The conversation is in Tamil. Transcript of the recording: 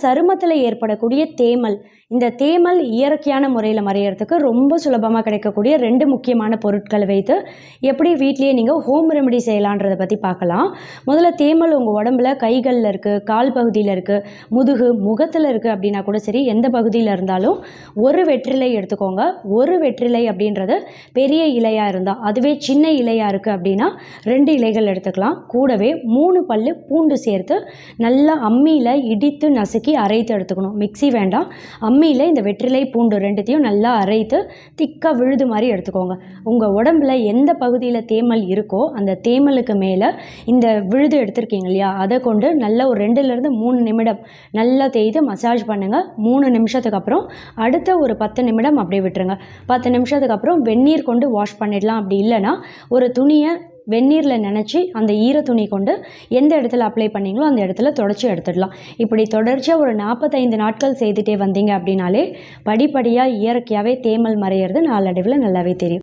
சருமத்தில் ஏற்படக்கூடிய தேமல், இந்த தேமல் இயற்கையான முறையில் மறையிறதுக்கு ரொம்ப சுலபமாக கிடைக்கக்கூடிய 2 முக்கியமான பொருட்களை வைத்து எப்படி வீட்லேயே நீங்கள் ஹோம் ரெமெடி செய்யலான்றதை பற்றி பார்க்கலாம். முதல்ல தேமல் உங்கள் உடம்புல கைகளில் இருக்குது, கால் பகுதியில் இருக்குது, முதுகு, முகத்தில் இருக்குது அப்படின்னா கூட சரி, எந்த பகுதியில் இருந்தாலும் ஒரு வெற்றிலை எடுத்துக்கோங்க. ஒரு வெற்றிலை அப்படின்றது பெரிய இலையாக இருந்தால், அதுவே சின்ன இலையாக இருக்குது அப்படின்னா 2 இலைகள் எடுத்துக்கலாம். கூடவே 3 பல்லு பூண்டு சேர்த்து நல்லா அம்மியில் இடித்து நசுக்கி அரைத்து எடுத்துக்கணும். மிக்ஸி வேண்டாம், அம்மியில் இந்த வெற்றிலை பூண்டு 2த்தையும் நல்லா அரைத்து திக்காக விழுது மாதிரி எடுத்துக்கோங்க. உங்கள் உடம்புல எந்த பகுதியில் தேமல் இருக்கோ அந்த தேமலுக்கு மேலே இந்த விழுது எடுத்திருக்கீங்க இல்லையா, அதை கொண்டு நல்லா ஒரு 2லேருந்து 3 நிமிடம் நல்லா தேய்த்து மசாஜ் பண்ணுங்கள். 3 நிமிஷத்துக்கு அப்புறம் அடுத்த ஒரு 10 நிமிடம் அப்படியே விட்டுருங்க. 10 நிமிஷத்துக்கு அப்புறம் வெந்நீர் கொண்டு வாஷ் பண்ணிடலாம். அப்படி இல்லைன்னா ஒரு துணியை வெந்நீரில் நினச்சி அந்த ஈர துணி கொண்டு எந்த இடத்துல அப்ளை பண்ணிங்களோ அந்த இடத்துல தொடச்சி எடுத்துடலாம். இப்படி தொடர்ச்சியாக ஒரு 45 நாட்கள் செய்துட்டே வந்தீங்க அப்படின்னாலே படிப்படியாக இயற்கையாகவே தேமல் மறையிறது நாளடைவில் நல்லாவே தெரியும்.